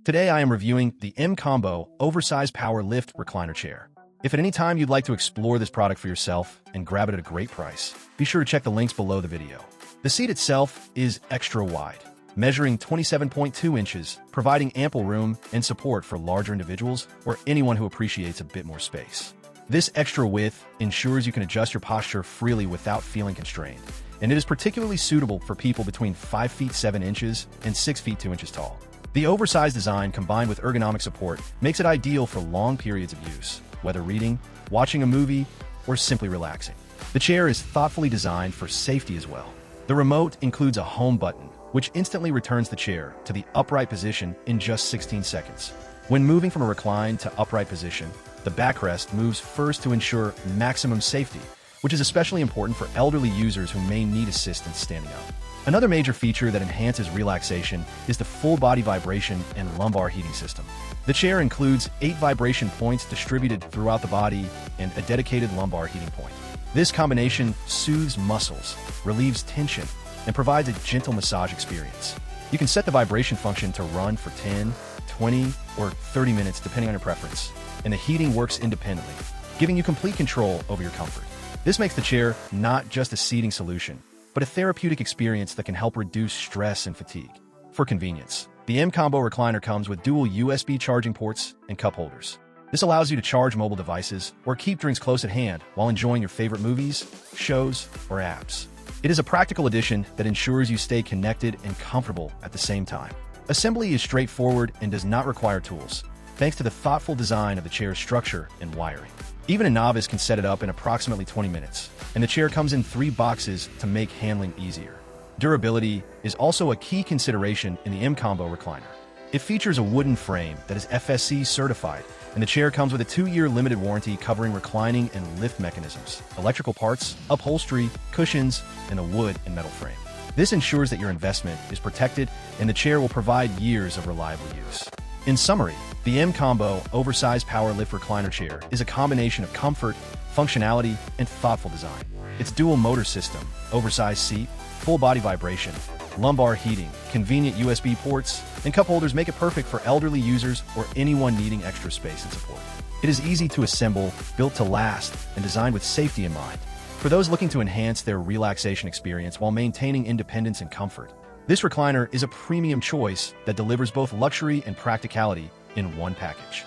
Today I am reviewing the MCombo Oversized Power Lift Recliner Chair. If at any time you'd like to explore this product for yourself and grab it at a great price, be sure to check the links below the video. The seat itself is extra wide, measuring 27.2 inches, providing ample room and support for larger individuals or anyone who appreciates a bit more space. This extra width ensures you can adjust your posture freely without feeling constrained, and it is particularly suitable for people between 5 feet 7 inches and 6 feet 2 inches tall. The oversized design combined with ergonomic support makes it ideal for long periods of use, whether reading, watching a movie, or simply relaxing. The chair is thoughtfully designed for safety as well. The remote includes a home button, which instantly returns the chair to the upright position in just 16 seconds. When moving from a recline to upright position, the backrest moves first to ensure maximum safety, which is especially important for elderly users who may need assistance standing up. Another major feature that enhances relaxation is the full body vibration and lumbar heating system. The chair includes 8 vibration points distributed throughout the body and a dedicated lumbar heating point. This combination soothes muscles, relieves tension, and provides a gentle massage experience. You can set the vibration function to run for 10, 20, or 30 minutes depending on your preference, and the heating works independently, giving you complete control over your comfort. This makes the chair not just a seating solution, but a therapeutic experience that can help reduce stress and fatigue. For convenience, the MCombo recliner comes with dual USB charging ports and cup holders. This allows you to charge mobile devices or keep drinks close at hand while enjoying your favorite movies, shows, or apps. It is a practical addition that ensures you stay connected and comfortable at the same time. Assembly is straightforward and does not require tools, thanks to the thoughtful design of the chair's structure and wiring. Even a novice can set it up in approximately 20 minutes, and the chair comes in 3 boxes to make handling easier. Durability is also a key consideration in the MCombo recliner. It features a wooden frame that is FSC-certified, and the chair comes with a 2-year limited warranty covering reclining and lift mechanisms, electrical parts, upholstery, cushions, and a wood and metal frame. This ensures that your investment is protected and the chair will provide years of reliable use. In summary, the MCombo Oversized Power Lift Recliner Chair is a combination of comfort, functionality, and thoughtful design. Its dual motor system, oversized seat, full body vibration, lumbar heating, convenient USB ports, and cup holders make it perfect for elderly users or anyone needing extra space and support. It is easy to assemble, built to last, and designed with safety in mind. For those looking to enhance their relaxation experience while maintaining independence and comfort, this recliner is a premium choice that delivers both luxury and practicality in one package.